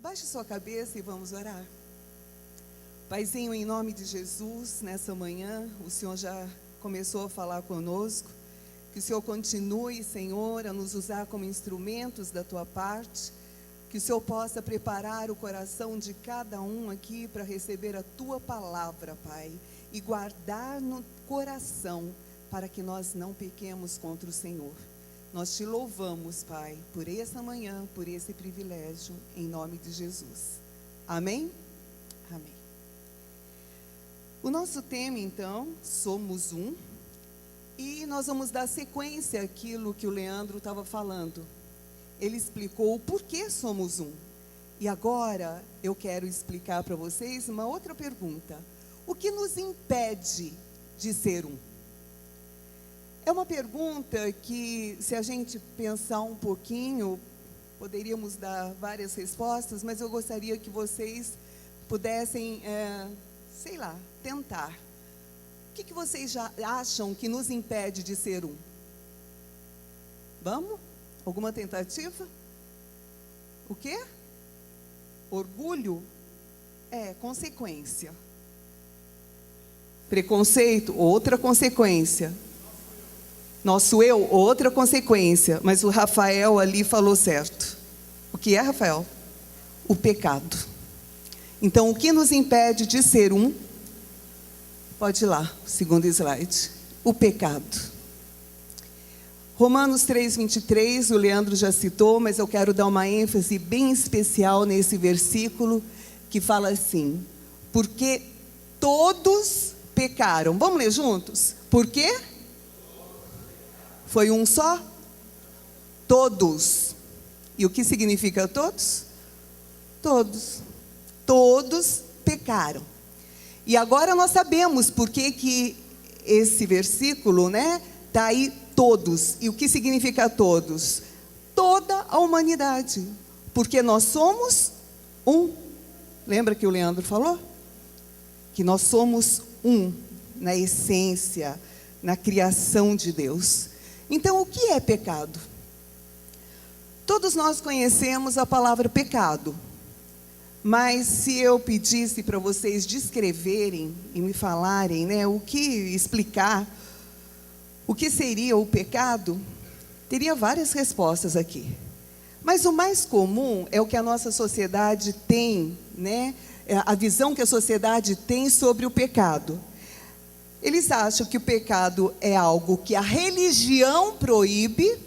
Abaixe sua cabeça e vamos orar. Paizinho, em nome de Jesus, nessa manhã, o Senhor já começou a falar conosco. Que o Senhor continue, Senhor, a nos usar como instrumentos da Tua parte. Que o Senhor possa preparar o coração de cada um aqui para receber a Tua palavra, Pai. E guardar no coração para que nós não pequemos contra o Senhor. Nós te louvamos, Pai, por essa manhã, por esse privilégio, em nome de Jesus. Amém? Amém. O nosso tema, então, somos um. E nós vamos dar sequência àquilo que o Leandro estava falando. Ele explicou o porquê somos um. E agora eu quero explicar para vocês uma outra pergunta. O que nos impede de ser um? É uma pergunta que, se a gente pensar um pouquinho, poderíamos dar várias respostas, mas eu gostaria que vocês pudessem, tentar. O que vocês já acham que nos impede de ser um? Vamos? Alguma tentativa? O quê? Orgulho? Consequência. Preconceito? Outra consequência. Nosso eu? Outra consequência. Mas o Rafael ali falou certo. O que é, Rafael? O pecado. Então, o que nos impede de ser um? Pode ir lá, segundo slide. O pecado. Romanos 3:23, o Leandro já citou, mas eu quero dar uma ênfase bem especial nesse versículo, que fala assim: porque todos pecaram. Vamos ler juntos? Por quê? Foi um só? Todos. E o que significa todos? Todos. Todos pecaram. E agora nós sabemos por que esse versículo, está aí, todos. E o que significa todos? Toda a humanidade. Porque nós somos um. Lembra que o Leandro falou? Que nós somos um na essência, na criação de Deus. Então, o que é pecado? Todos nós conhecemos a palavra pecado. Mas se eu pedisse para vocês descreverem e me falarem, explicar o que seria o pecado, teria várias respostas aqui. Mas o mais comum é o que a nossa sociedade tem, a visão que a sociedade tem sobre o pecado. Eles acham que o pecado é algo que a religião proíbe.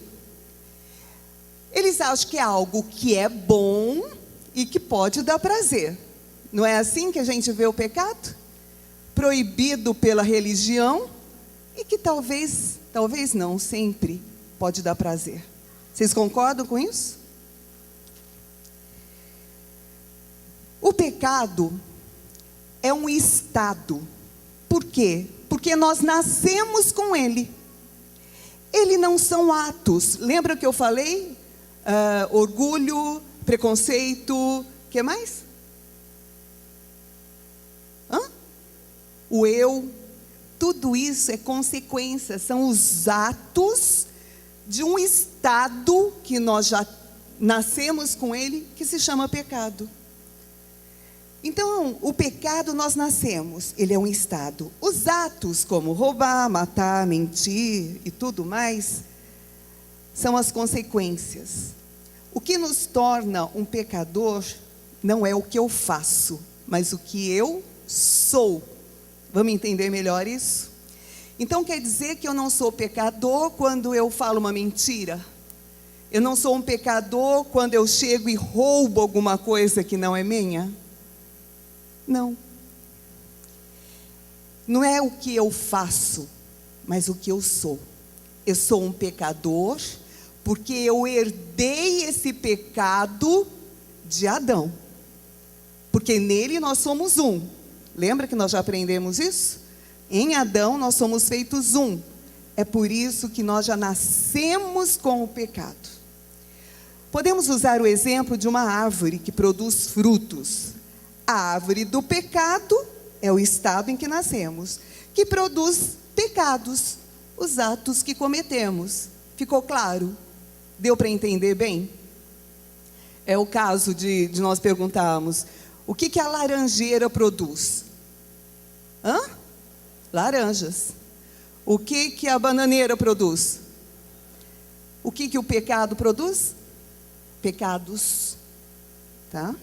Eles acham que é algo que é bom e que pode dar prazer. Não é assim que a gente vê o pecado? Proibido pela religião e que talvez não, sempre pode dar prazer. Vocês concordam com isso? O pecado é um estado. Por quê? Porque nós nascemos com ele. Ele não são atos. Lembra que eu falei? Orgulho, preconceito, o que mais? O eu. Tudo isso é consequência, são os atos de um estado que nós já nascemos com ele, que se chama pecado. Então, o pecado nós nascemos, ele é um estado. Os atos como roubar, matar, mentir e tudo mais, são as consequências. O que nos torna um pecador não é o que eu faço, mas o que eu sou. Vamos entender melhor isso? Então quer dizer que eu não sou pecador quando eu falo uma mentira? Eu não sou um pecador quando eu chego e roubo alguma coisa que não é minha? Não. Não é o que eu faço, mas o que eu sou. Eu sou um pecador porque eu herdei esse pecado de Adão. Porque nele nós somos um. Lembra que nós já aprendemos isso? Em Adão nós somos feitos um. É por isso que nós já nascemos com o pecado. Podemos usar o exemplo de uma árvore que produz frutos. A árvore do pecado é o estado em que nascemos, que produz pecados, os atos que cometemos. Ficou claro? Deu para entender bem? É o caso de nós perguntarmos: o que a laranjeira produz? Laranjas. O que a bananeira produz? O que o pecado produz? Pecados. Tá?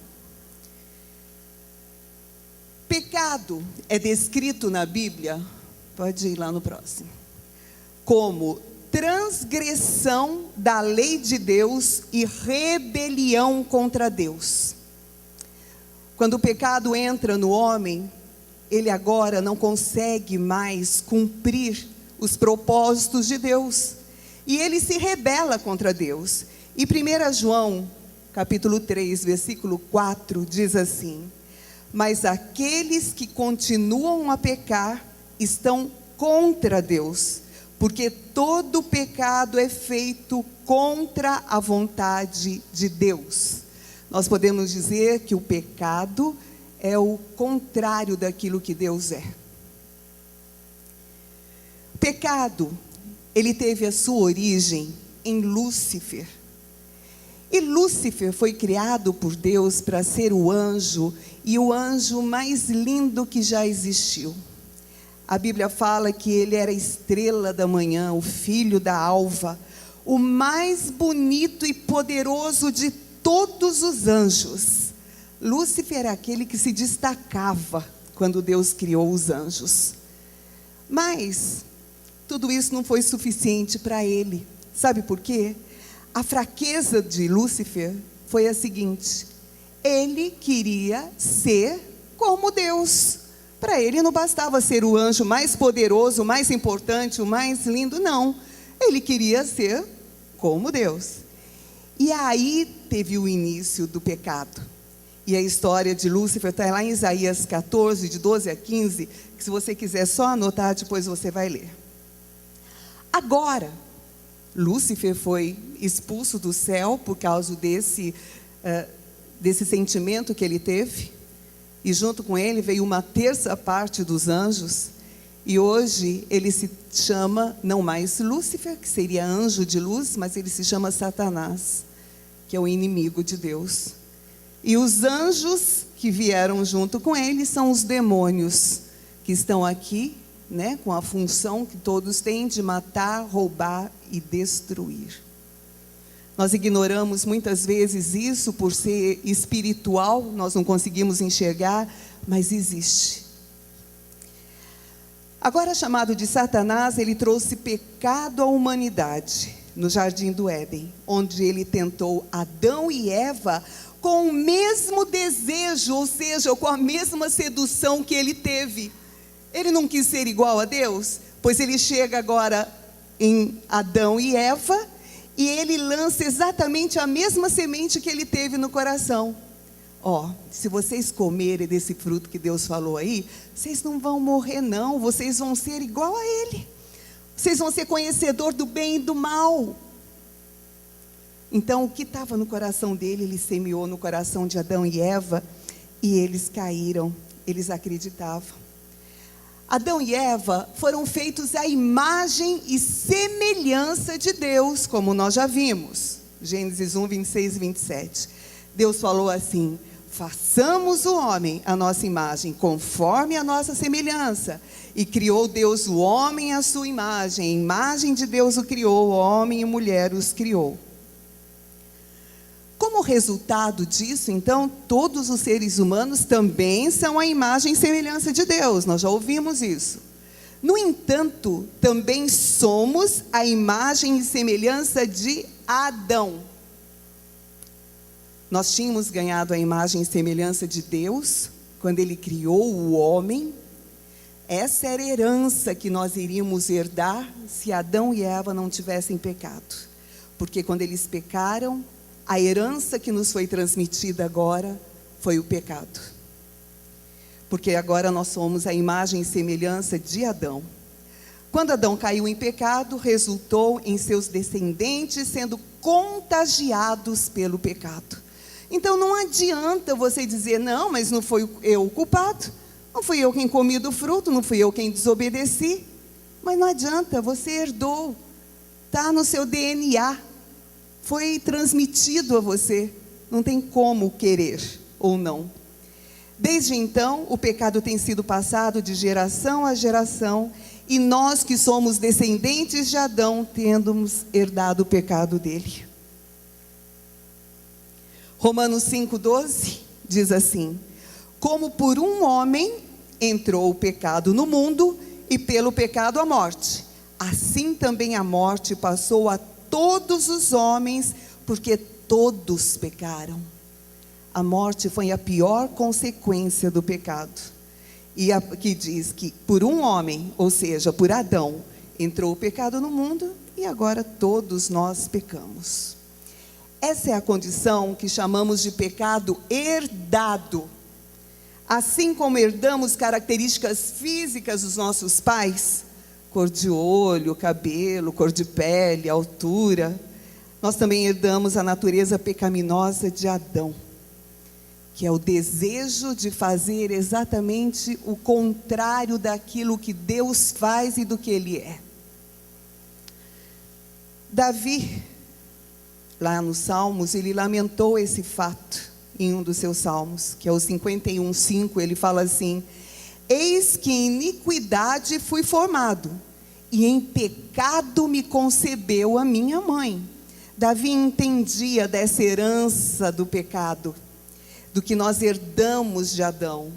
Pecado é descrito na Bíblia, pode ir lá no próximo, como transgressão da lei de Deus e rebelião contra Deus. Quando o pecado entra no homem, ele agora não consegue mais cumprir os propósitos de Deus, e ele se rebela contra Deus. E 1 João, capítulo 3, versículo 4, diz assim: mas aqueles que continuam a pecar estão contra Deus, porque todo pecado é feito contra a vontade de Deus. Nós podemos dizer que o pecado é o contrário daquilo que Deus é. O pecado, ele teve a sua origem em Lúcifer. E Lúcifer foi criado por Deus para ser o anjo, e o anjo mais lindo que já existiu. A Bíblia fala que ele era a estrela da manhã, o filho da alva, o mais bonito e poderoso de todos os anjos. Lúcifer era aquele que se destacava quando Deus criou os anjos. Mas tudo isso não foi suficiente para ele. Sabe por quê? A fraqueza de Lúcifer foi a seguinte: ele queria ser como Deus. Para ele não bastava ser o anjo mais poderoso, o mais importante, o mais lindo, não. Ele queria ser como Deus. E aí teve o início do pecado. E a história de Lúcifer está lá em Isaías 14, de 12 a 15, que se você quiser só anotar, depois você vai ler. Agora, Lúcifer foi expulso do céu por causa desse sentimento que ele teve. E junto com ele veio uma terça parte dos anjos. E hoje ele se chama, não mais Lúcifer, que seria anjo de luz, mas ele se chama Satanás, que é o inimigo de Deus. E os anjos que vieram junto com ele são os demônios, que estão aqui, né, com a função que todos têm de matar, roubar e destruir. Nós ignoramos muitas vezes isso por ser espiritual, nós não conseguimos enxergar, mas existe. Agora, chamado de Satanás, ele trouxe pecado à humanidade no Jardim do Éden, onde ele tentou Adão e Eva com o mesmo desejo, ou seja, com a mesma sedução que ele teve. Ele não quis ser igual a Deus, pois ele chega agora em Adão e Eva, e ele lança exatamente a mesma semente que ele teve no coração. Se vocês comerem desse fruto que Deus falou aí, vocês não vão morrer não, vocês vão ser igual a ele. Vocês vão ser conhecedor do bem e do mal. Então, o que estava no coração dele, ele semeou no coração de Adão e Eva, e eles caíram, eles acreditavam. Adão e Eva foram feitos à imagem e semelhança de Deus, como nós já vimos. Gênesis 1, 26 e 27. Deus falou assim: façamos o homem à nossa imagem, conforme a nossa semelhança. E criou Deus o homem à sua imagem. A imagem de Deus o criou, homem e mulher os criou. Como resultado disso, então, todos os seres humanos também são a imagem e semelhança de Deus. Nós já ouvimos isso. No entanto, também somos a imagem e semelhança de Adão. Nós tínhamos ganhado a imagem e semelhança de Deus quando Ele criou o homem. Essa era a herança que nós iríamos herdar se Adão e Eva não tivessem pecado. Porque quando eles pecaram, a herança que nos foi transmitida agora foi o pecado. Porque agora nós somos a imagem e semelhança de Adão. Quando Adão caiu em pecado, resultou em seus descendentes sendo contagiados pelo pecado. Então não adianta você dizer: não, mas não foi eu o culpado, não fui eu quem comi do fruto, não fui eu quem desobedeci. Mas não adianta, você herdou, está no seu DNA. Foi transmitido a você, Não tem como querer ou não. Desde então, o pecado tem sido passado de geração a geração, e nós que somos descendentes de Adão, temos herdado o pecado dele. Romanos 5,12 diz assim: como por um homem entrou o pecado no mundo, e pelo pecado a morte, assim também a morte passou a todos os homens, porque todos pecaram. A morte foi a pior consequência do pecado. E aqui diz que por um homem, ou seja, por Adão, entrou o pecado no mundo, e agora todos nós pecamos. Essa é a condição que chamamos de pecado herdado. Assim como herdamos características físicas dos nossos pais, cor de olho, cabelo, cor de pele, altura, nós também herdamos a natureza pecaminosa de Adão, que é o desejo de fazer exatamente o contrário daquilo que Deus faz e do que Ele é. Davi, lá nos Salmos, ele lamentou esse fato em um dos seus salmos, que é o 51:5, ele fala assim: eis que em iniquidade fui formado, e em pecado me concebeu a minha mãe. Davi entendia dessa herança do pecado, do que nós herdamos de Adão.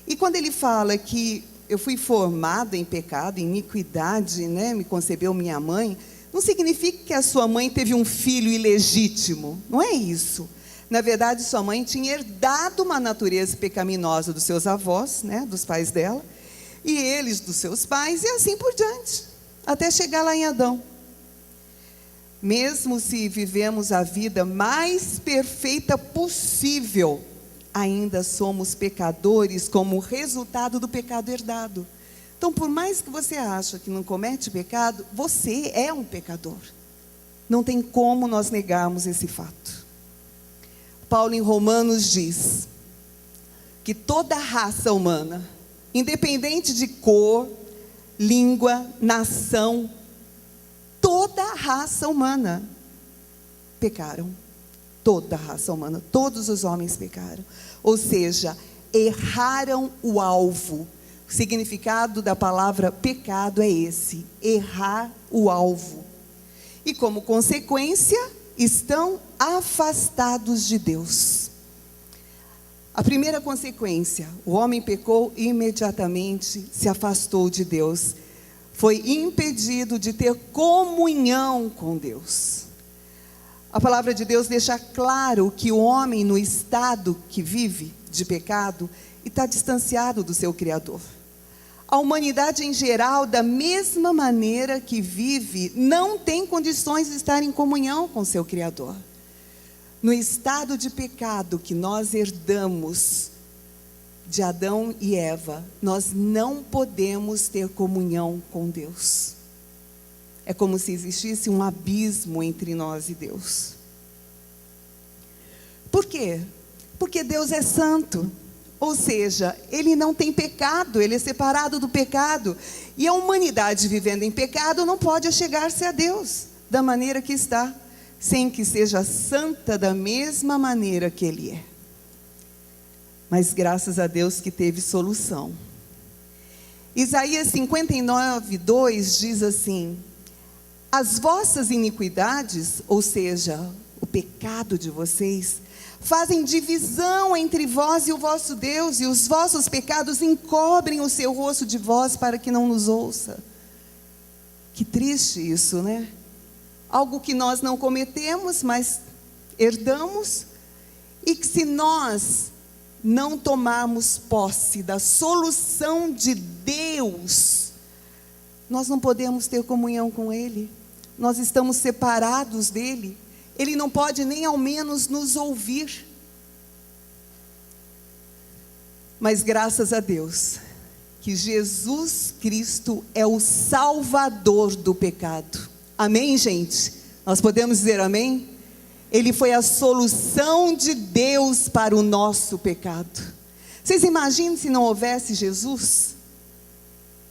E quando ele fala que eu fui formado em pecado, em iniquidade, me concebeu minha mãe, não significa que a sua mãe teve um filho ilegítimo, não é isso. Na verdade, sua mãe tinha herdado uma natureza pecaminosa dos seus avós, dos pais dela, e eles dos seus pais, e assim por diante, até chegar lá em Adão. Mesmo se vivemos a vida mais perfeita possível, ainda somos pecadores como resultado do pecado herdado. Então, por mais que você ache que não comete pecado, você é um pecador. Não tem como nós negarmos esse fato. Paulo em Romanos diz que toda raça humana, independente de cor, língua, nação, toda a raça humana pecaram. Toda a raça humana, todos os homens pecaram. Ou seja, erraram o alvo. O significado da palavra pecado é esse: errar o alvo. E como consequência, estão afastados de Deus. A primeira consequência, o homem pecou e imediatamente se afastou de Deus. Foi impedido de ter comunhão com Deus. A palavra de Deus deixa claro que o homem, no estado que vive de pecado, está distanciado do seu Criador. A humanidade em geral, da mesma maneira que vive, não tem condições de estar em comunhão com seu Criador. No estado de pecado que nós herdamos de Adão e Eva, nós não podemos ter comunhão com Deus. É como se existisse um abismo entre nós e Deus. Por quê? Porque Deus é santo. Ou seja, Ele não tem pecado, Ele é separado do pecado. E a humanidade vivendo em pecado não pode chegar-se a Deus da maneira que está, sem que seja santa da mesma maneira que Ele é. Mas graças a Deus que teve solução. Isaías 59:2 diz assim: as vossas iniquidades, ou seja, o pecado de vocês, fazem divisão entre vós e o vosso Deus, e os vossos pecados encobrem o seu rosto de vós para que não nos ouça. Que triste isso, Algo que nós não cometemos, mas herdamos, e que se nós não tomarmos posse da solução de Deus, nós não podemos ter comunhão com Ele. Nós estamos separados dEle. Ele não pode nem ao menos nos ouvir. Mas graças a Deus, que Jesus Cristo é o Salvador do pecado. Amém, gente? Nós podemos dizer amém? Ele foi a solução de Deus para o nosso pecado. Vocês imaginam se não houvesse Jesus?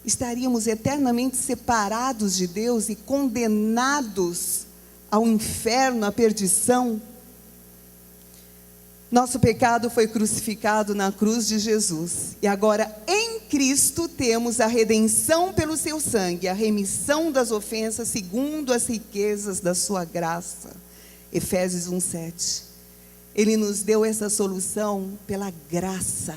Estaríamos eternamente separados de Deus e condenados ao inferno, à perdição. Nosso pecado foi crucificado na cruz de Jesus. E agora, em Cristo, temos a redenção pelo seu sangue, a remissão das ofensas segundo as riquezas da sua graça. Efésios 1:7. Ele nos deu essa solução pela graça.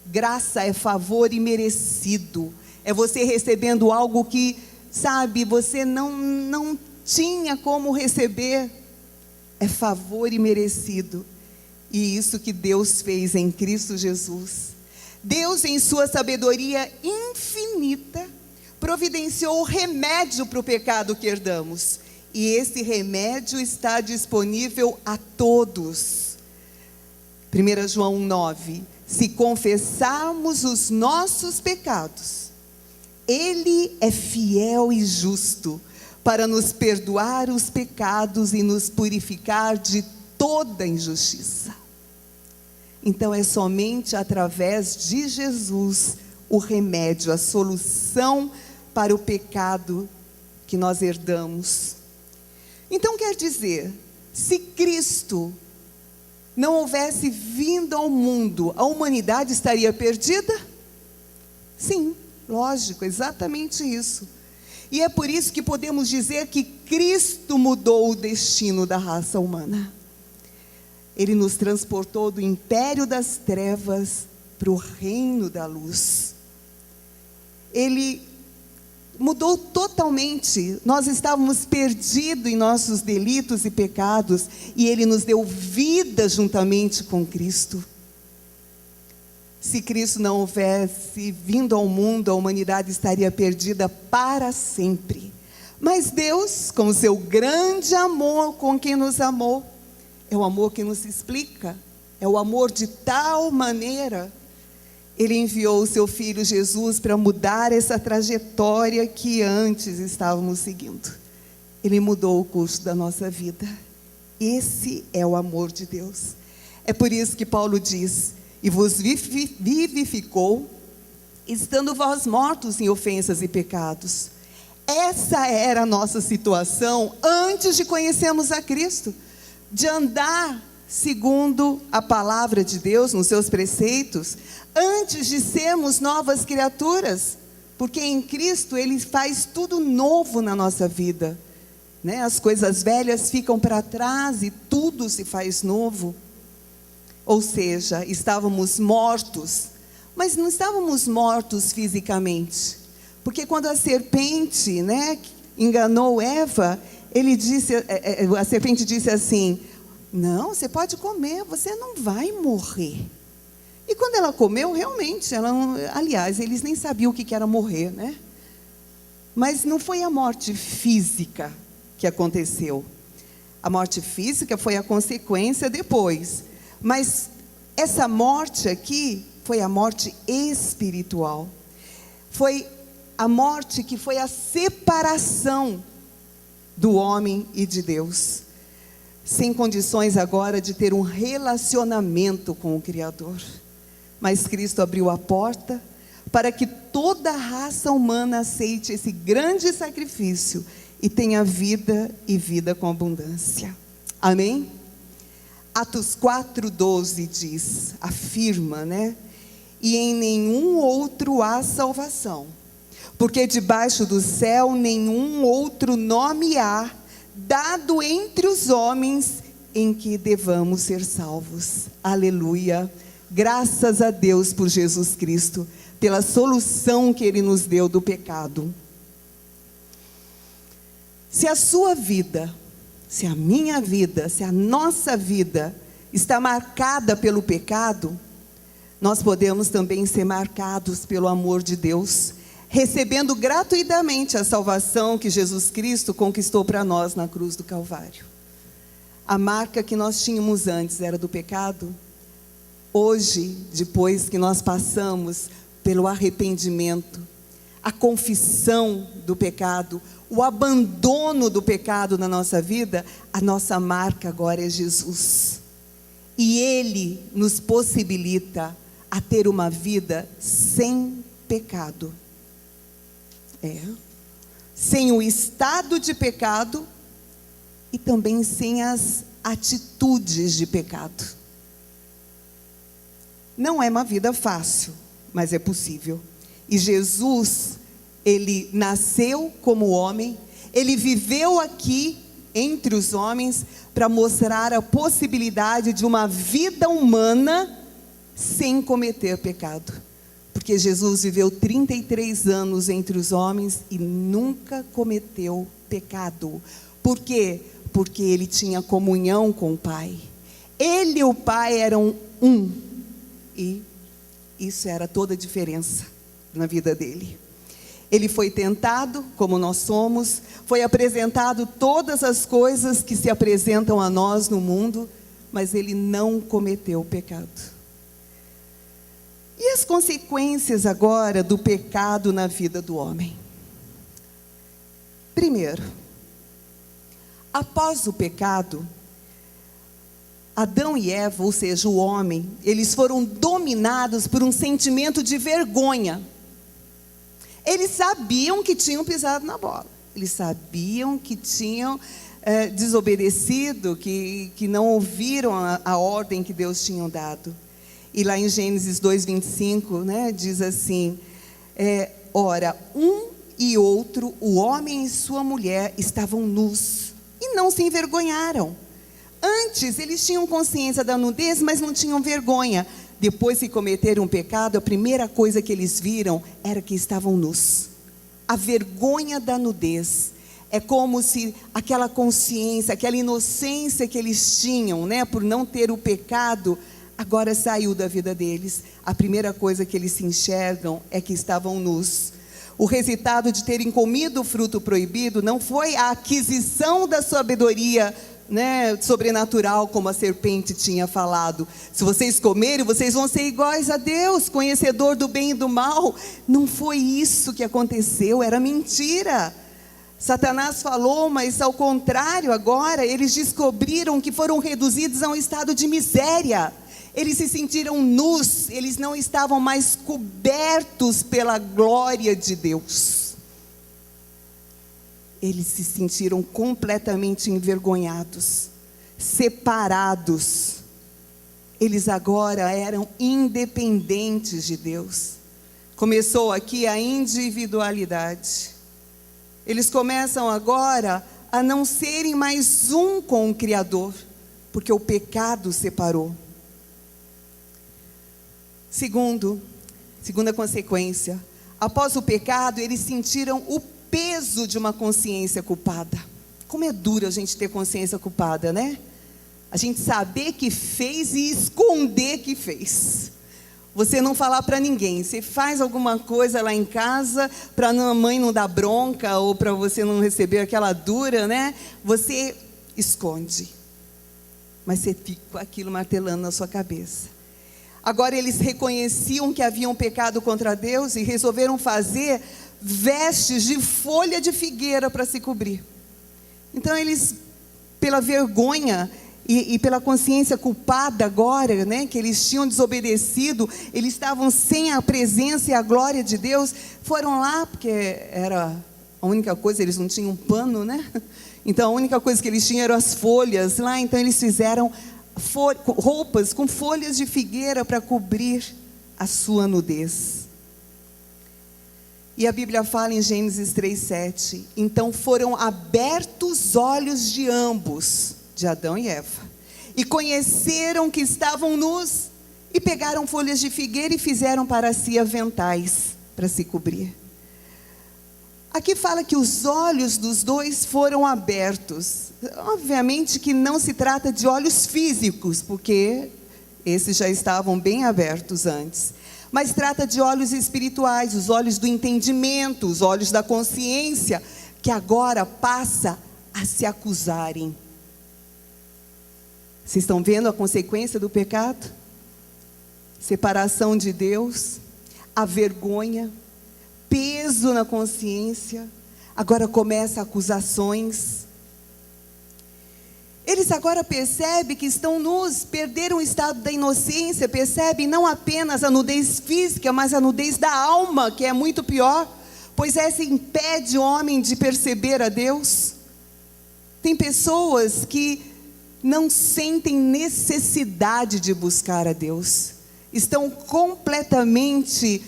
Graça é favor imerecido. É você recebendo algo que, sabe, você não tinha como receber. É favor imerecido. E isso que Deus fez em Cristo Jesus. Deus, em sua sabedoria infinita, providenciou o remédio para o pecado que herdamos. E esse remédio está disponível a todos. 1 João 1:9. Se confessarmos os nossos pecados, Ele é fiel e justo para nos perdoar os pecados e nos purificar de toda injustiça. Então é somente através de Jesus o remédio, a solução para o pecado que nós herdamos. Então quer dizer, se Cristo não houvesse vindo ao mundo, a humanidade estaria perdida? Sim, lógico, exatamente isso. E é por isso que podemos dizer que Cristo mudou o destino da raça humana. Ele nos transportou do império das trevas para o reino da luz. Ele mudou totalmente. Nós estávamos perdidos em nossos delitos e pecados, e Ele nos deu vida juntamente com Cristo. Se Cristo não houvesse vindo ao mundo, a humanidade estaria perdida para sempre. Mas Deus, com o seu grande amor com quem nos amou, é o amor que nos explica, é o amor de tal maneira, Ele enviou o seu Filho Jesus para mudar essa trajetória que antes estávamos seguindo. Ele mudou o curso da nossa vida. Esse é o amor de Deus. É por isso que Paulo diz: e vos vivificou, estando vós mortos em ofensas e pecados. Essa era a nossa situação antes de conhecermos a Cristo, de andar segundo a palavra de Deus, nos seus preceitos, antes de sermos novas criaturas, porque em Cristo Ele faz tudo novo na nossa vida, né? As coisas velhas ficam para trás e tudo se faz novo. Ou seja, estávamos mortos, mas não estávamos mortos fisicamente, porque quando a serpente, né, enganou Eva, a serpente disse assim: não, você pode comer, você não vai morrer. E quando ela comeu, realmente, aliás, eles nem sabiam o que era morrer, né? Mas não foi a morte física que aconteceu. A morte física foi a consequência depois. Mas essa morte aqui foi a morte espiritual. Foi a morte que foi a separação do homem e de Deus, sem condições agora de ter um relacionamento com o Criador. Mas Cristo abriu a porta para que toda a raça humana aceite esse grande sacrifício e tenha vida e vida com abundância. Amém? Atos 4:12 diz, afirma, né? E em nenhum outro há salvação, porque debaixo do céu nenhum outro nome há, dado entre os homens, em que devamos ser salvos. Aleluia. Graças a Deus por Jesus Cristo, pela solução que Ele nos deu do pecado. Se a sua vida, se a minha vida, se a nossa vida está marcada pelo pecado, nós podemos também ser marcados pelo amor de Deus, recebendo gratuitamente a salvação que Jesus Cristo conquistou para nós na cruz do Calvário. A marca que nós tínhamos antes era do pecado. Hoje, depois que nós passamos pelo arrependimento, a confissão do pecado, o abandono do pecado na nossa vida, a nossa marca agora é Jesus. E Ele nos possibilita a ter uma vida sem pecado. Sem o estado de pecado e também sem as atitudes de pecado. Não é uma vida fácil, mas é possível. E Jesus, ele nasceu como homem, ele viveu aqui entre os homens para mostrar a possibilidade de uma vida humana sem cometer pecado. Porque Jesus viveu 33 anos entre os homens e nunca cometeu pecado. Por quê? Porque ele tinha comunhão com o Pai. Ele e o Pai eram um. E isso era toda a diferença na vida dele. Ele foi tentado, como nós somos, foi apresentado todas as coisas que se apresentam a nós no mundo, mas ele não cometeu pecado. E as consequências agora do pecado na vida do homem? Primeiro, após o pecado, Adão e Eva, ou seja, o homem, eles foram dominados por um sentimento de vergonha. Eles sabiam que tinham pisado na bola. Eles sabiam que tinham desobedecido, que não ouviram a ordem que Deus tinha dado. E lá em Gênesis 2:25, né, diz assim, ora, um e outro, o homem e sua mulher, estavam nus e não se envergonharam. Antes, eles tinham consciência da nudez, mas não tinham vergonha. Depois que cometeram um pecado, a primeira coisa que eles viram era que estavam nus. A vergonha da nudez é como se aquela consciência, aquela inocência que eles tinham, né, por não ter o pecado, agora saiu da vida deles. A primeira coisa que eles se enxergam é que estavam nus. O resultado de terem comido o fruto proibido não foi a aquisição da sabedoria, né, sobrenatural, como a serpente tinha falado. Se vocês comerem, vocês vão ser iguais a Deus, conhecedor do bem e do mal. Não foi isso que aconteceu, era mentira. Satanás falou, mas ao contrário, agora eles descobriram que foram reduzidos a um estado de miséria. Eles se sentiram nus, eles não estavam mais cobertos pela glória de Deus. Eles se sentiram completamente envergonhados, separados. Eles agora eram independentes de Deus. Começou aqui a individualidade. Eles começam agora a não serem mais um com o Criador, porque o pecado separou. Segunda consequência, após o pecado, eles sentiram o peso de uma consciência culpada. Como é duro a gente ter consciência culpada, né? A gente saber que fez e esconder que fez. Você não falar para ninguém. Você faz alguma coisa lá em casa para a mãe não dar bronca ou para você não receber aquela dura, né? Você esconde. Mas você fica com aquilo martelando na sua cabeça. Agora eles reconheciam que haviam pecado contra Deus e resolveram fazer vestes de folha de figueira para se cobrir. Então eles, pela vergonha e pela consciência culpada agora, né, que eles tinham desobedecido, eles estavam sem a presença e a glória de Deus, foram lá, porque era a única coisa, eles não tinham pano, né? Então a única coisa que eles tinham eram as folhas lá, então eles fizeram roupas com folhas de figueira para cobrir a sua nudez. E a Bíblia fala em Gênesis 3:7, então foram abertos os olhos de ambos, de Adão e Eva, e conheceram que estavam nus, e pegaram folhas de figueira e fizeram para si aventais para se cobrir. Aqui fala que os olhos dos dois foram abertos. Obviamente que não se trata de olhos físicos, porque esses já estavam bem abertos antes. Mas trata de olhos espirituais, os olhos do entendimento, os olhos da consciência, que agora passa a se acusarem. Vocês estão vendo a consequência do pecado? Separação de Deus, a vergonha, peso na consciência, agora começa acusações. Eles agora percebem que estão nus, perderam o estado da inocência, percebem não apenas a nudez física, mas a nudez da alma, que é muito pior, pois essa impede o homem de perceber a Deus. Tem pessoas que não sentem necessidade de buscar a Deus. estão completamente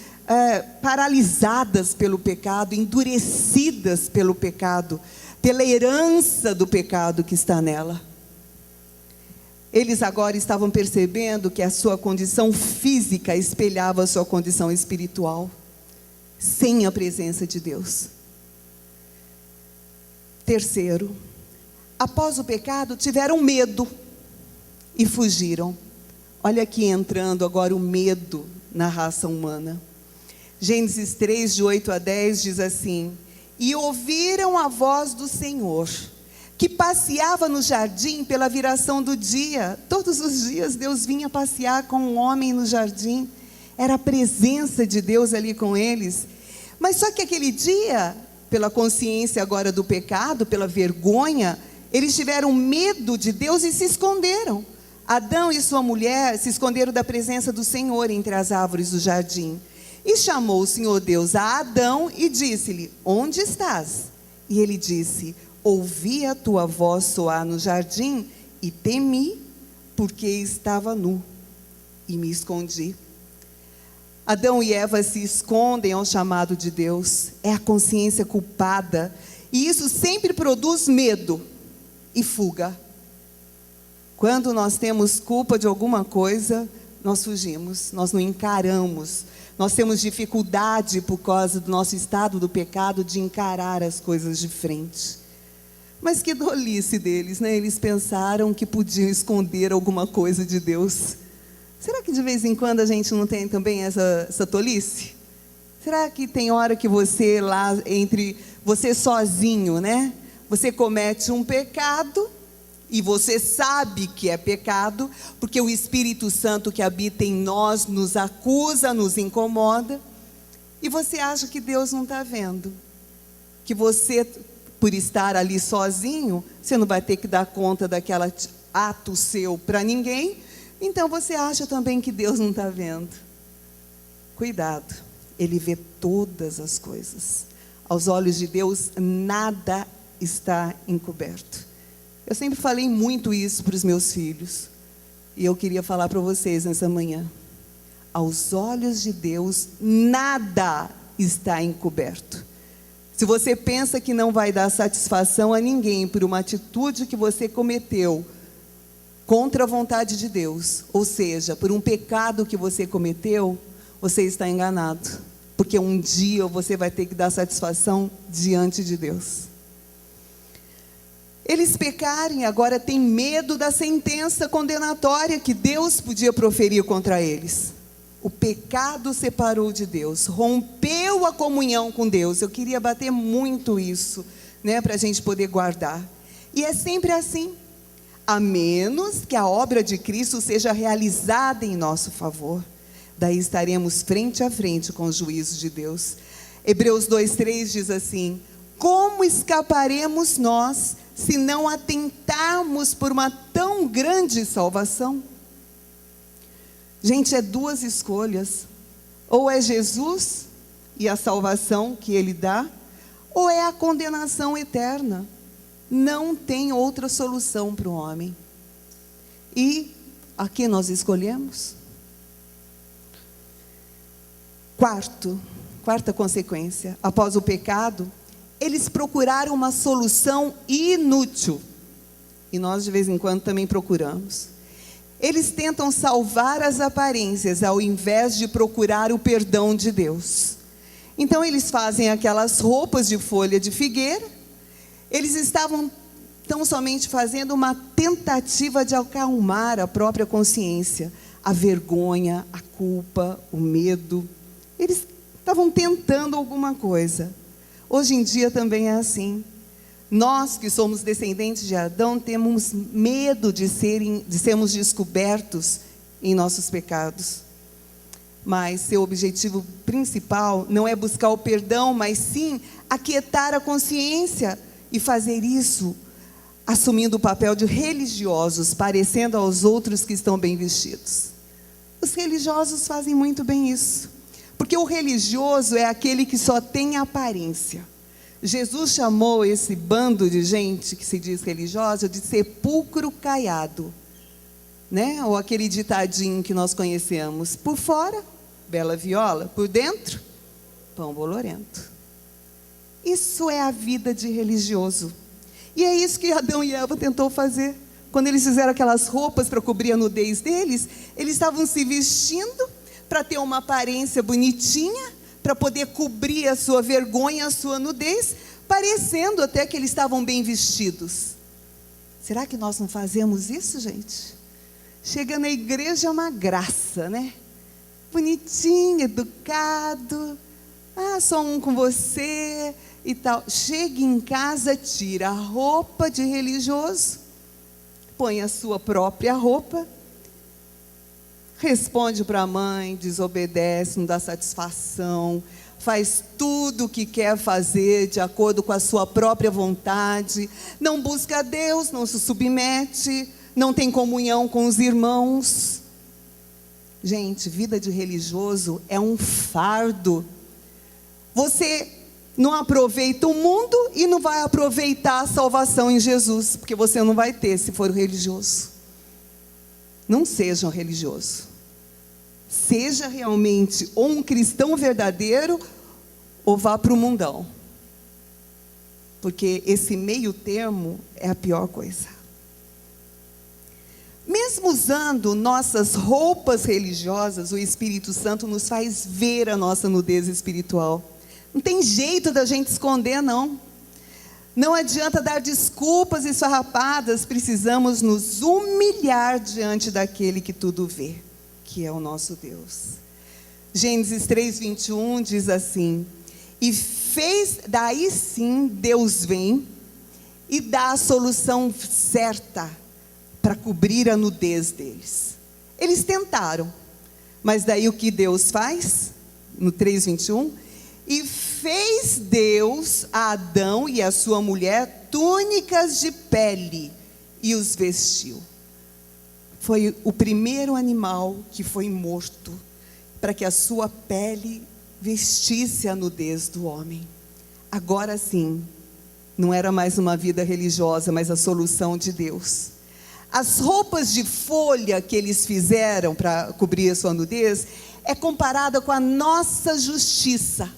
paralisadas pelo pecado, endurecidas pelo pecado, pela herança do pecado que está nela. Eles agora estavam percebendo que a sua condição física espelhava a sua condição espiritual, sem a presença de Deus. Terceiro, após o pecado, tiveram medo e fugiram. Olha aqui entrando agora o medo na raça humana. Gênesis 3, de 8 a 10, diz assim: e ouviram a voz do Senhor, que passeava no jardim pela viração do dia. Todos os dias Deus vinha passear com um homem no jardim. Era a presença de Deus ali com eles. Mas só que aquele dia, pela consciência agora do pecado, pela vergonha, eles tiveram medo de Deus e se esconderam. Adão e sua mulher se esconderam da presença do Senhor entre as árvores do jardim. E chamou o Senhor Deus a Adão e disse-lhe: onde estás? E ele disse: ouvi a tua voz soar no jardim e temi, porque estava nu e me escondi. Adão e Eva se escondem ao chamado de Deus. É a consciência culpada. E isso sempre produz medo e fuga. Quando nós temos culpa de alguma coisa, nós fugimos, nós não encaramos. Nós temos dificuldade, por causa do nosso estado do pecado, de encarar as coisas de frente. Mas que tolice deles, né? Eles pensaram que podiam esconder alguma coisa de Deus. Será que de vez em quando a gente não tem também essa tolice? Será que tem hora que você lá, entre você sozinho, né? Você comete um pecado e você sabe que é pecado, porque o Espírito Santo que habita em nós nos acusa, nos incomoda, e você acha que Deus não está vendo, que você, por estar ali sozinho, você não vai ter que dar conta daquele ato seu para ninguém, então você acha também que Deus não está vendo. Cuidado, Ele vê todas as coisas. Aos olhos de Deus, nada está encoberto. Eu sempre falei muito isso para os meus filhos, e eu queria falar para vocês nessa manhã. Aos olhos de Deus, nada está encoberto. Se você pensa que não vai dar satisfação a ninguém por uma atitude que você cometeu contra a vontade de Deus, ou seja, por um pecado que você cometeu, você está enganado, porque um dia você vai ter que dar satisfação diante de Deus. Eles pecaram e agora têm medo da sentença condenatória que Deus podia proferir contra eles. O pecado separou de Deus, rompeu a comunhão com Deus. Eu queria bater muito isso, né, para a gente poder guardar. E é sempre assim, a menos que a obra de Cristo seja realizada em nosso favor. Daí estaremos frente a frente com o juízo de Deus. Hebreus 2:3 diz assim: como escaparemos nós, se não atentarmos por uma tão grande salvação? Gente, é duas escolhas. Ou é Jesus e a salvação que Ele dá, ou é a condenação eterna. Não tem outra solução para o homem. E aqui nós escolhemos. Quarta consequência, após o pecado, eles procuraram uma solução inútil. E nós de vez em quando também procuramos. Eles tentam salvar as aparências, ao invés de procurar o perdão de Deus. Então eles fazem aquelas roupas de folha de figueira. Eles estavam tão somente fazendo uma tentativa de acalmar a própria consciência, a vergonha, a culpa, o medo. Eles estavam tentando alguma coisa. Hoje em dia também é assim. Nós que somos descendentes de Adão temos medo de sermos descobertos em nossos pecados. Mas seu objetivo principal não é buscar o perdão, mas sim aquietar a consciência e fazer isso assumindo o papel de religiosos, parecendo aos outros que estão bem vestidos. Os religiosos fazem muito bem isso, porque o religioso é aquele que só tem aparência. Jesus chamou esse bando de gente que se diz religiosa de sepulcro caiado. né? Ou aquele ditadinho que nós conhecemos: por fora, bela viola, por dentro, pão bolorento. Isso é a vida de religioso. E é isso que Adão e Eva tentou fazer. Quando eles fizeram aquelas roupas para cobrir a nudez deles, eles estavam se vestindo para ter uma aparência bonitinha, para poder cobrir a sua vergonha, a sua nudez, parecendo até que eles estavam bem vestidos. Será que nós não fazemos isso, gente? Chega na igreja é uma graça, né? Bonitinho, educado, só um com você e tal. Chega em casa, tira a roupa de religioso, põe a sua própria roupa, responde para a mãe, desobedece, não dá satisfação, faz tudo o que quer fazer de acordo com a sua própria vontade, não busca a Deus, não se submete, não tem comunhão com os irmãos. Gente, vida de religioso é um fardo. Você não aproveita o mundo e não vai aproveitar a salvação em Jesus, porque você não vai ter se for religioso. Não seja um religioso. Seja realmente ou um cristão verdadeiro, ou vá para o mundão. Porque esse meio termo é a pior coisa. Mesmo usando nossas roupas religiosas, o Espírito Santo nos faz ver a nossa nudez espiritual. Não tem jeito da gente esconder, não. Não adianta dar desculpas esfarrapadas, precisamos nos humilhar diante daquele que tudo vê, que é o nosso Deus. Gênesis 3:21 diz assim: e fez, daí sim Deus vem e dá a solução certa para cobrir a nudez deles. Eles tentaram, mas daí o que Deus faz? No 3:21, e fez Deus a Adão e a sua mulher túnicas de pele e os vestiu. Foi o primeiro animal que foi morto, para que a sua pele vestisse a nudez do homem. Agora sim, não era mais uma vida religiosa, mas a solução de Deus. As roupas de folha que eles fizeram para cobrir a sua nudez é comparada com a nossa justiça,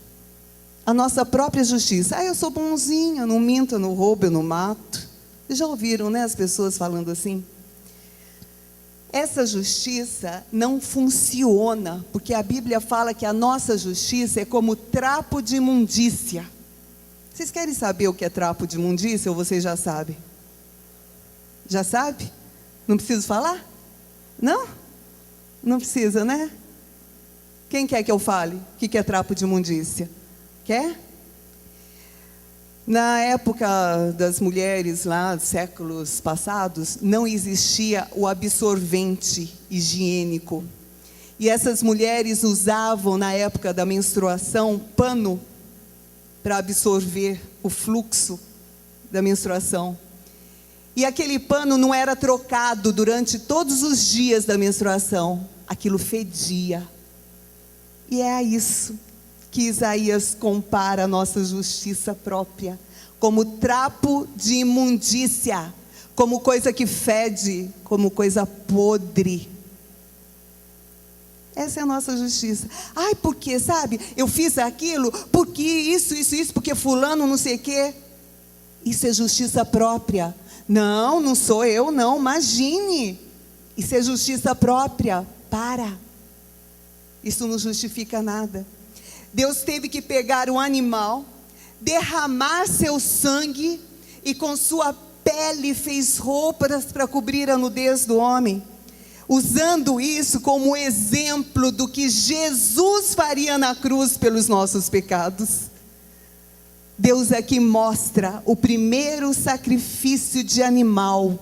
a nossa própria justiça. Eu sou bonzinha, eu não minto, eu não roubo, eu não mato. Vocês já ouviram, né, as pessoas falando assim? Essa justiça não funciona, porque a Bíblia fala que a nossa justiça é como trapo de imundícia. Vocês querem saber o que é trapo de imundícia ou vocês já sabem? Já sabe? Não preciso falar? Não? Não precisa, né? Quem quer que eu fale? O que é trapo de imundícia? Quer? Na época das mulheres lá, séculos passados, não existia o absorvente higiênico. E essas mulheres usavam, na época da menstruação, pano para absorver o fluxo da menstruação. E aquele pano não era trocado durante todos os dias da menstruação. Aquilo fedia. E é a isso que Isaías compara a nossa justiça própria, como trapo de imundícia, como coisa que fede, como coisa podre. Essa é a nossa justiça. Porque, sabe, eu fiz aquilo, porque isso, porque fulano não sei o quê. Isso é justiça própria. Não sou eu, não, imagine. Isso é justiça própria. Para. Isso não justifica nada. Deus teve que pegar um animal, derramar seu sangue, e com sua pele fez roupas para cobrir a nudez do homem, usando isso como exemplo do que Jesus faria na cruz pelos nossos pecados. Deus aqui mostra o primeiro sacrifício de animal.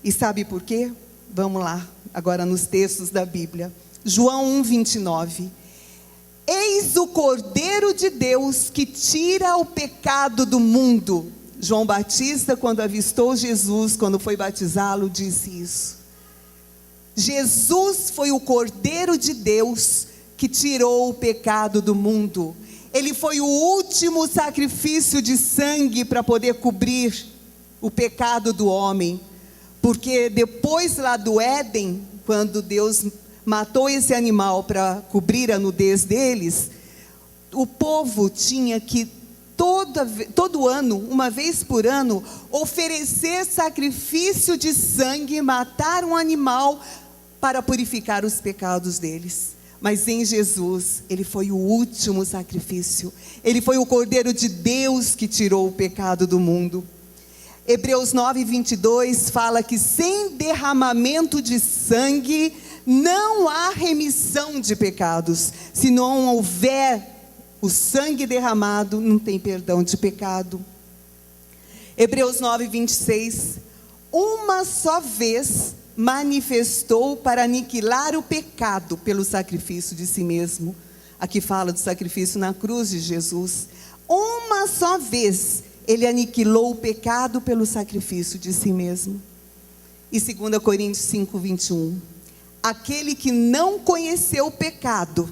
E sabe por quê? Vamos lá, agora nos textos da Bíblia. João 1:29. Eis o Cordeiro de Deus que tira o pecado do mundo. João Batista, quando avistou Jesus, quando foi batizá-lo, disse isso. Jesus foi o Cordeiro de Deus que tirou o pecado do mundo. Ele foi o último sacrifício de sangue para poder cobrir o pecado do homem. Porque depois lá do Éden, quando Deus matou esse animal para cobrir a nudez deles, o povo tinha que todo ano, uma vez por ano, oferecer sacrifício de sangue, matar um animal para purificar os pecados deles. Mas em Jesus, Ele foi o último sacrifício. Ele foi o Cordeiro de Deus que tirou o pecado do mundo. Hebreus 9:22 fala que sem derramamento de sangue não há remissão de pecados. Se não houver o sangue derramado, não tem perdão de pecado. Hebreus 9:26, uma só vez manifestou para aniquilar o pecado pelo sacrifício de si mesmo. Aqui fala do sacrifício na cruz de Jesus. Uma só vez Ele aniquilou o pecado pelo sacrifício de si mesmo. E 2 Coríntios 5:21, aquele que não conheceu o pecado,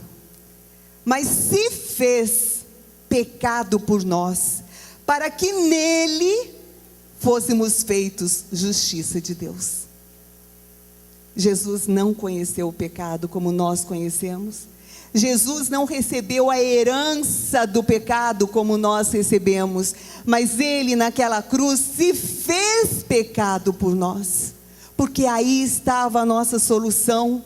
mas se fez pecado por nós, para que nele fôssemos feitos justiça de Deus. Jesus não conheceu o pecado como nós conhecemos. Jesus não recebeu a herança do pecado como nós recebemos, mas Ele naquela cruz se fez pecado por nós, porque aí estava a nossa solução,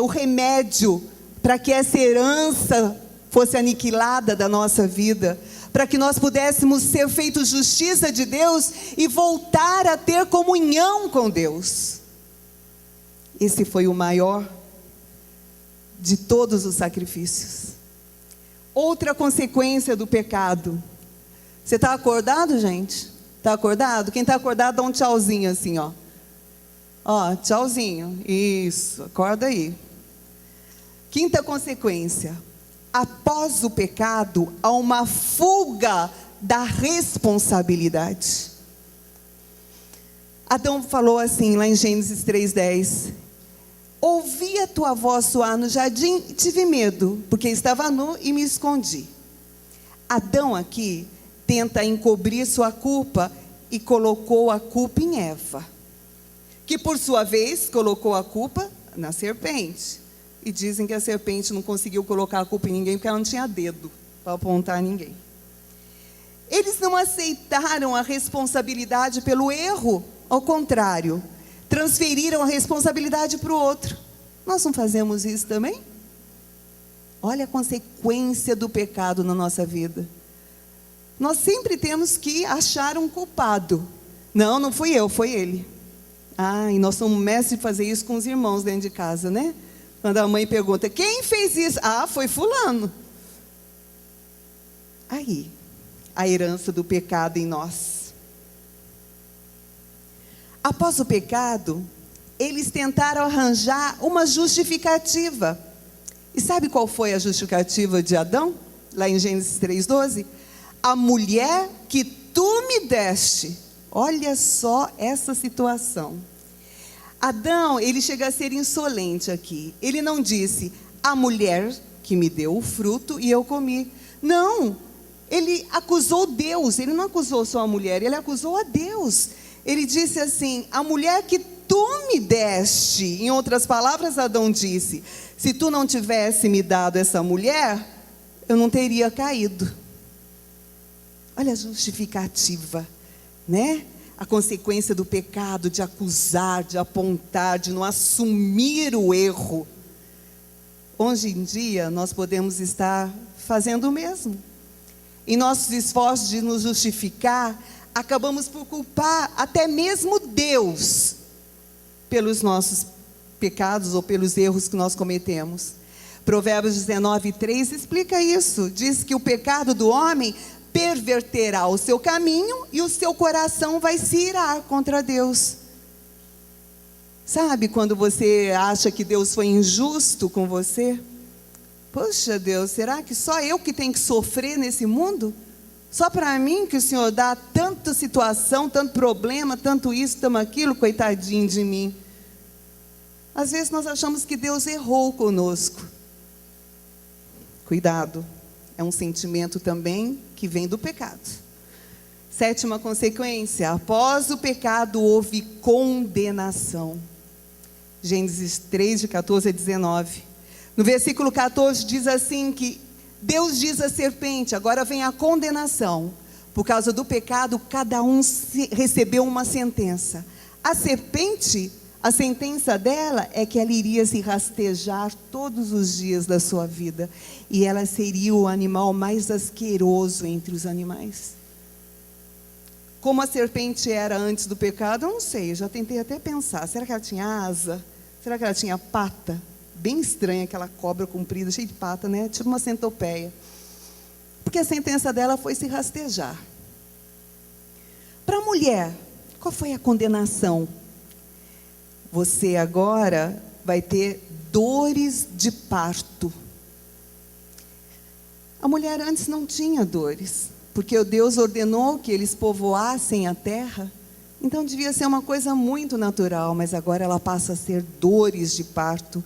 o remédio, para que essa herança fosse aniquilada da nossa vida, para que nós pudéssemos ser feitos justiça de Deus e voltar a ter comunhão com Deus. Esse foi o maior de todos os sacrifícios. Outra consequência do pecado. Você está acordado, gente? Está acordado? Quem está acordado dá um tchauzinho assim, ó. Ó, tchauzinho. Isso, acorda aí. Quinta consequência. Após o pecado, há uma fuga da responsabilidade. Adão falou assim, lá em Gênesis 3:10. Ouvi a tua voz soar no jardim e tive medo, porque estava nu e me escondi. Adão aqui tenta encobrir sua culpa e colocou a culpa em Eva, que por sua vez colocou a culpa na serpente. E dizem que a serpente não conseguiu colocar a culpa em ninguém porque ela não tinha dedo para apontar a ninguém. Eles não aceitaram a responsabilidade pelo erro, ao contrário, transferiram a responsabilidade para o outro. Nós não fazemos isso também? Olha a consequência do pecado na nossa vida. Nós sempre temos que achar um culpado. Não, não fui eu, foi ele. E nós somos mestres de fazer isso com os irmãos dentro de casa, né? Quando a mãe pergunta, quem fez isso? Foi fulano. Aí, a herança do pecado em nós. Após o pecado, eles tentaram arranjar uma justificativa. E sabe qual foi a justificativa de Adão? Lá em Gênesis 3:12. A mulher que tu me deste. Olha só essa situação. Adão, ele chega a ser insolente aqui. Ele não disse, a mulher que me deu o fruto e eu comi. Não, ele acusou Deus. Ele não acusou só a mulher, ele acusou a Deus. Ele disse assim, a mulher que tu me deste. Em outras palavras, Adão disse, se tu não tivesse me dado essa mulher, eu não teria caído. Olha a justificativa, né? A consequência do pecado, de acusar, de apontar, de não assumir o erro. Hoje em dia, nós podemos estar fazendo o mesmo. Em nossos esforços de nos justificar, acabamos por culpar até mesmo Deus pelos nossos pecados ou pelos erros que nós cometemos. Provérbios 19:3 explica isso. Diz que o pecado do homem perverterá o seu caminho e o seu coração vai se irar contra Deus. Sabe quando você acha que Deus foi injusto com você? Poxa Deus, será que só eu que tenho que sofrer nesse mundo? Só para mim que o Senhor dá tanta situação, tanto problema, tanto isso, tanto aquilo, coitadinho de mim. Às vezes nós achamos que Deus errou conosco. Cuidado, é um sentimento também que vem do pecado. Sétima consequência: após o pecado houve condenação. Gênesis 3, de 14 a 19. No versículo 14 diz assim que Deus diz à serpente, agora vem a condenação. Por causa do pecado, cada um recebeu uma sentença. A serpente, a sentença dela é que ela iria se rastejar todos os dias da sua vida. E ela seria o animal mais asqueroso entre os animais. Como a serpente era antes do pecado, eu não sei, eu já tentei até pensar. Será que ela tinha asa? Será que ela tinha pata? Bem estranha aquela cobra comprida, cheia de pata, né? Tipo uma centopeia. Porque a sentença dela foi se rastejar. Para a mulher, qual foi a condenação? Você agora vai ter dores de parto. A mulher antes não tinha dores, porque o Deus ordenou que eles povoassem a terra. Então devia ser uma coisa muito natural, mas agora ela passa a ser dores de parto.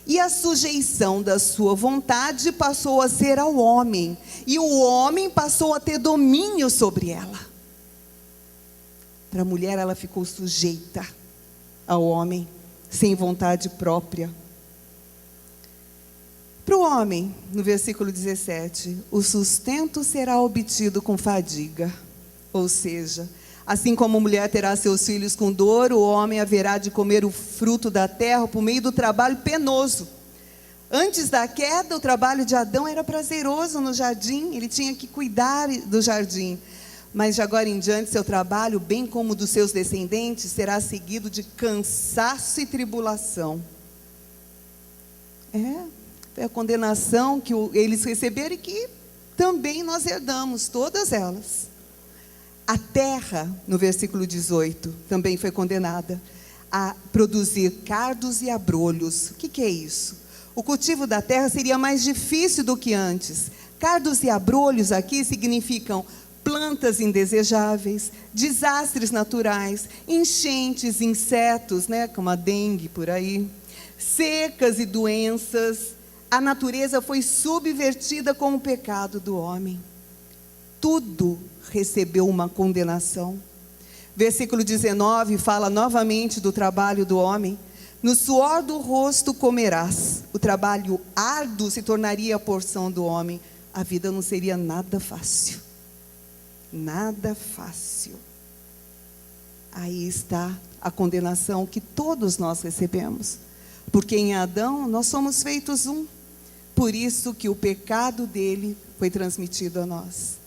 E a sujeição da sua vontade passou a ser ao homem, e o homem passou a ter domínio sobre ela. Para a mulher, ela ficou sujeita ao homem, sem vontade própria. Para o homem, no versículo 17, o sustento será obtido com fadiga. Ou seja, assim como a mulher terá seus filhos com dor, o homem haverá de comer o fruto da terra por meio do trabalho penoso. Antes da queda, o trabalho de Adão era prazeroso no jardim, ele tinha que cuidar do jardim. Mas de agora em diante, seu trabalho, bem como dos seus descendentes, será seguido de cansaço e tribulação. Foi a condenação que eles receberam e que também nós herdamos, todas elas. A terra, no versículo 18, também foi condenada a produzir cardos e abrolhos. O que é isso? O cultivo da terra seria mais difícil do que antes. Cardos e abrolhos aqui significam plantas indesejáveis, desastres naturais, enchentes, insetos, né, como a dengue por aí, secas e doenças. A natureza foi subvertida com o pecado do homem. Tudo recebeu uma condenação. Versículo 19 fala novamente do trabalho do homem. No suor do rosto comerás. O trabalho árduo se tornaria a porção do homem. A vida não seria nada fácil. Nada fácil. Aí está a condenação que todos nós recebemos. Porque em Adão nós somos feitos um. Por isso que o pecado dele foi transmitido a nós.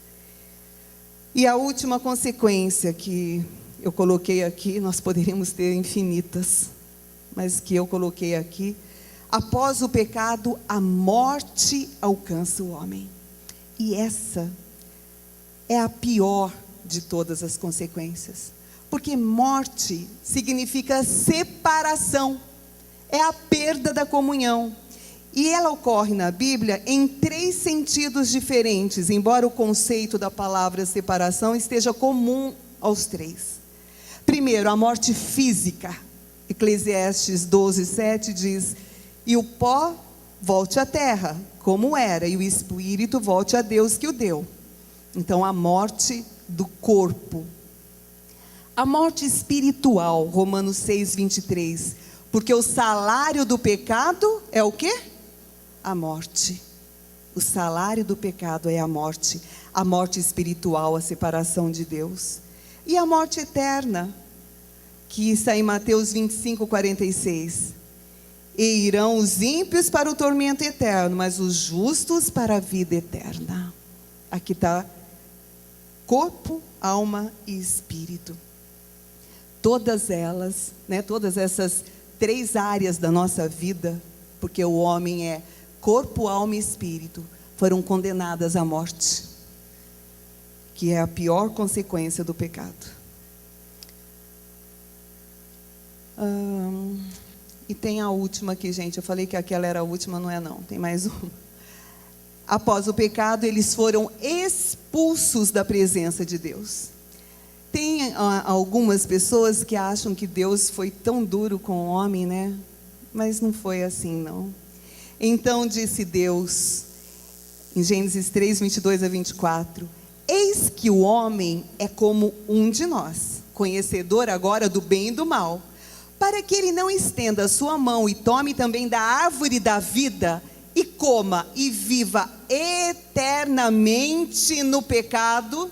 E a última consequência que eu coloquei aqui, nós poderíamos ter infinitas, mas que eu coloquei aqui: após o pecado, a morte alcança o homem. E essa é a pior de todas as consequências, porque morte significa separação, é a perda da comunhão. E ela ocorre na Bíblia em 3 sentidos diferentes, embora o conceito da palavra separação esteja comum aos 3. Primeiro, a morte física. Eclesiastes 12:7 diz: e o pó volte à terra, como era, e o espírito volte a Deus que o deu. Então, a morte do corpo. A morte espiritual, Romanos 6:23. Porque o salário do pecado é o quê? A morte. O salário do pecado é a morte espiritual, a separação de Deus. E a morte eterna, que está em Mateus 25:46. E irão os ímpios para o tormento eterno, mas os justos para a vida eterna. Aqui está corpo, alma e espírito. Todas elas, todas essas 3 áreas da nossa vida, porque o homem é corpo, alma e espírito, foram condenadas à morte, que é a pior consequência do pecado. E tem a última aqui, gente. Eu falei que aquela era a última, não é não, tem mais uma. Após o pecado, eles foram expulsos da presença de Deus. Tem algumas pessoas que acham que Deus foi tão duro com o homem, né? Mas não foi assim, não. Então disse Deus, em Gênesis 3:22 a 24: eis Eis que o homem é como um de nós, conhecedor agora do bem e do mal, para que ele não estenda a sua mão e tome também da árvore da vida, e coma e viva eternamente no pecado.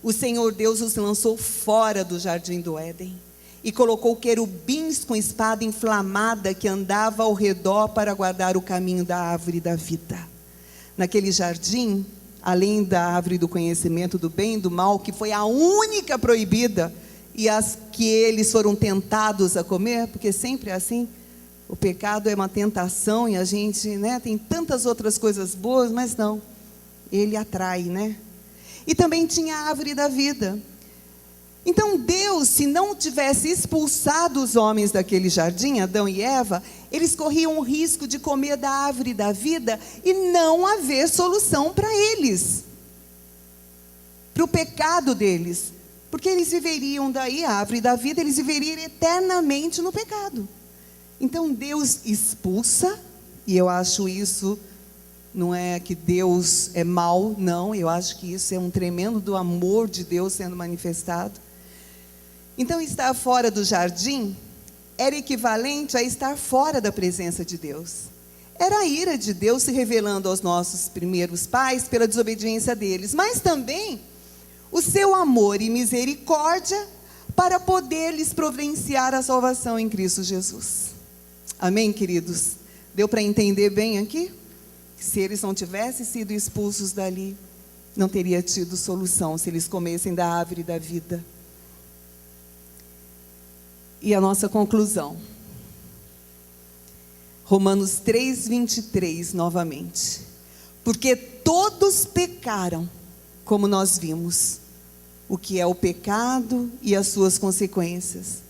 O Senhor Deus os lançou fora do jardim do Éden, e colocou querubins com espada inflamada que andava ao redor para guardar o caminho da árvore da vida. Naquele jardim, além da árvore do conhecimento do bem e do mal, que foi a única proibida, e as que eles foram tentados a comer, porque sempre é assim, o pecado é uma tentação, e a gente, tem tantas outras coisas boas, mas não, ele atrai, E também tinha a árvore da vida. Então Deus, se não tivesse expulsado os homens daquele jardim, Adão e Eva, eles corriam o risco de comer da árvore da vida e não haver solução para eles, para o pecado deles, porque eles viveriam daí, a árvore da vida, eles viveriam eternamente no pecado. Então Deus expulsa, e eu acho isso, não é que Deus é mau, não, eu acho que isso é um tremendo do amor de Deus sendo manifestado. Então estar fora do jardim era equivalente a estar fora da presença de Deus. Era a ira de Deus se revelando aos nossos primeiros pais pela desobediência deles, mas também o seu amor e misericórdia para poder lhes providenciar a salvação em Cristo Jesus. Amém, queridos? Deu para entender bem aqui? Que se eles não tivessem sido expulsos dali, não teria tido solução se eles comessem da árvore da vida. E a nossa conclusão, Romanos 3:23 novamente, porque todos pecaram, como nós vimos, o que é o pecado e as suas consequências,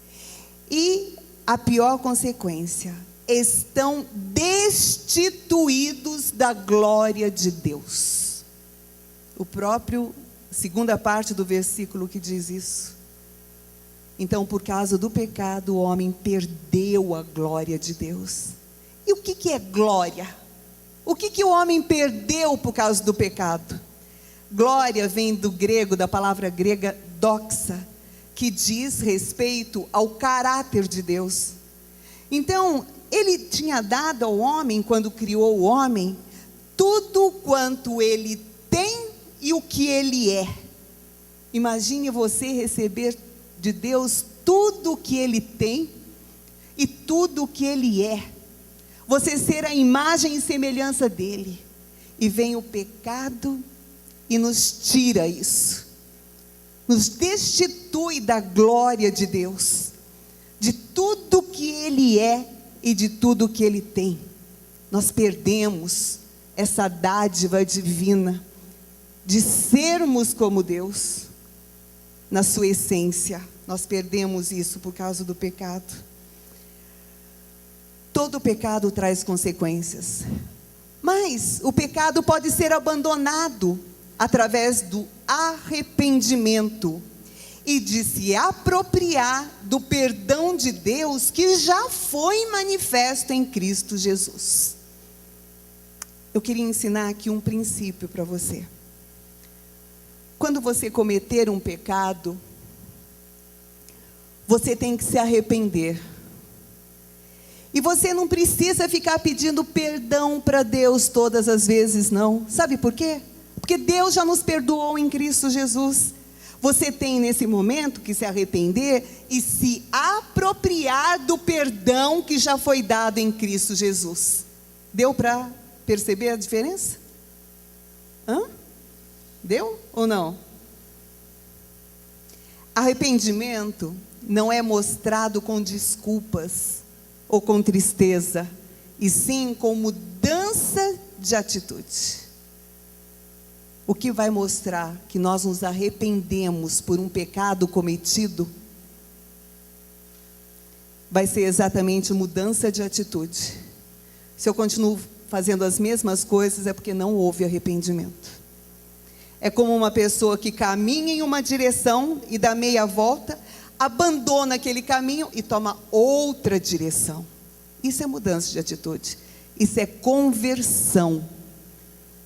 e a pior consequência, estão destituídos da glória de Deus. O próprio, segunda parte do versículo que diz isso. Então, por causa do pecado, o homem perdeu a glória de Deus. E o que é glória? O que o homem perdeu por causa do pecado? Glória vem do grego, da palavra grega doxa, que diz respeito ao caráter de Deus. Então, ele tinha dado ao homem, quando criou o homem, tudo quanto ele tem e o que ele é. Imagine você receber de Deus tudo o que ele tem e tudo o que ele é. Você ser a imagem e semelhança dele. E vem o pecado e nos tira isso. Nos destitui da glória de Deus, de tudo que ele é e de tudo que ele tem. Nós perdemos essa dádiva divina de sermos como Deus. Na sua essência, nós perdemos isso por causa do pecado. Todo pecado traz consequências, mas o pecado pode ser abandonado através do arrependimento e de se apropriar do perdão de Deus que já foi manifesto em Cristo Jesus. Eu queria ensinar aqui um princípio para você. Quando você cometer um pecado, você tem que se arrepender. E você não precisa ficar pedindo perdão para Deus todas as vezes, não. Sabe por quê? Porque Deus já nos perdoou em Cristo Jesus. Você tem nesse momento que se arrepender e se apropriar do perdão que já foi dado em Cristo Jesus. Deu para perceber a diferença? Deu ou não? Arrependimento não é mostrado com desculpas ou com tristeza, e sim com mudança de atitude. O que vai mostrar que nós nos arrependemos por um pecado cometido vai ser exatamente mudança de atitude. Se eu continuo fazendo as mesmas coisas, é porque não houve arrependimento. É como uma pessoa que caminha em uma direção e dá meia volta, abandona aquele caminho e toma outra direção. Isso é mudança de atitude. Isso é conversão.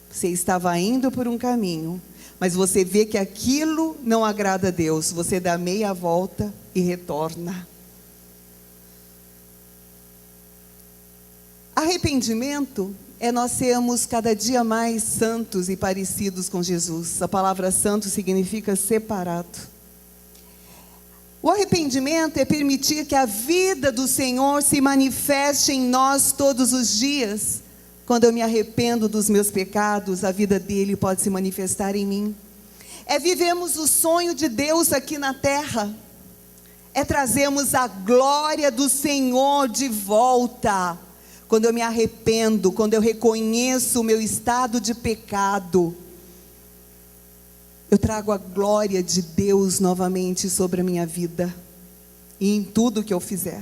Você estava indo por um caminho, mas você vê que aquilo não agrada a Deus, você dá meia volta e retorna. Arrependimento é nós sermos cada dia mais santos e parecidos com Jesus. A palavra santo significa separado. O arrependimento é permitir que a vida do Senhor se manifeste em nós todos os dias. Quando eu me arrependo dos meus pecados, a vida dele pode se manifestar em mim. É vivermos o sonho de Deus aqui na terra. É trazermos a glória do Senhor de volta. Quando eu me arrependo, quando eu reconheço o meu estado de pecado, eu trago a glória de Deus novamente sobre a minha vida e em tudo que eu fizer.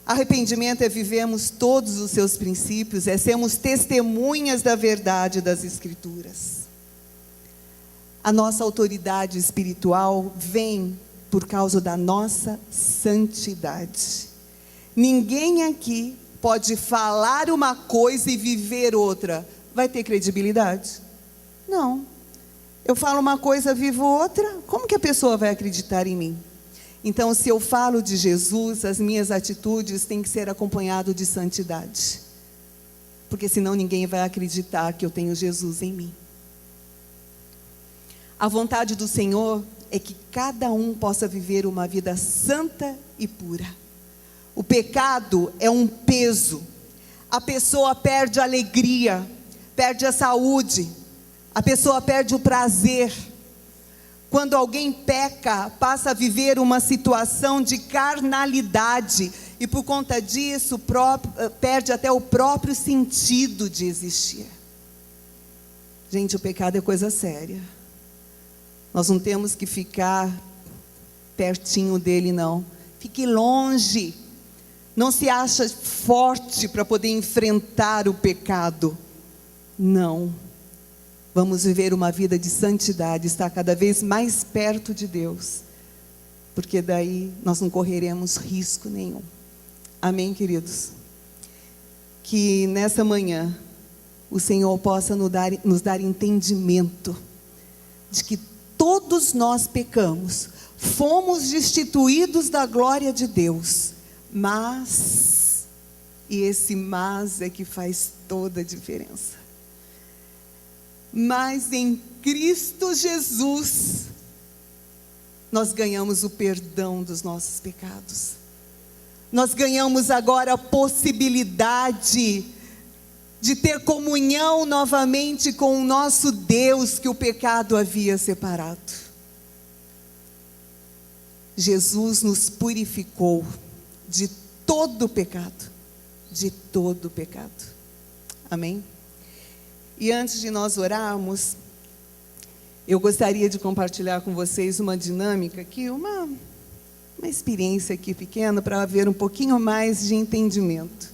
Arrependimento é vivermos todos os seus princípios, é sermos testemunhas da verdade das Escrituras. A nossa autoridade espiritual vem por causa da nossa santidade. Ninguém aqui pode falar uma coisa e viver outra. Vai ter credibilidade? Não. Eu falo uma coisa, vivo outra, como que a pessoa vai acreditar em mim? Então, se eu falo de Jesus, as minhas atitudes têm que ser acompanhadas de santidade. Porque senão ninguém vai acreditar que eu tenho Jesus em mim. A vontade do Senhor é que cada um possa viver uma vida santa e pura. O pecado é um peso. A pessoa perde a alegria, perde a saúde. A pessoa perde o prazer. Quando alguém peca, passa a viver uma situação de carnalidade. E por conta disso, perde até o próprio sentido de existir. Gente, o pecado é coisa séria. Nós não temos que ficar pertinho dele, não. Fique longe. Não se acha forte para poder enfrentar o pecado. Não. Vamos viver uma vida de santidade, estar cada vez mais perto de Deus, porque daí nós não correremos risco nenhum. Amém, queridos? Que nessa manhã o Senhor possa nos dar entendimento de que todos nós pecamos, fomos destituídos da glória de Deus, mas, e esse mas é que faz toda a diferença. Mas em Cristo Jesus, nós ganhamos o perdão dos nossos pecados. Nós ganhamos agora a possibilidade de ter comunhão novamente com o nosso Deus que o pecado havia separado. Jesus nos purificou de todo pecado, de todo pecado. Amém? E antes de nós orarmos, eu gostaria de compartilhar com vocês uma dinâmica aqui, uma experiência aqui pequena, para haver um pouquinho mais de entendimento.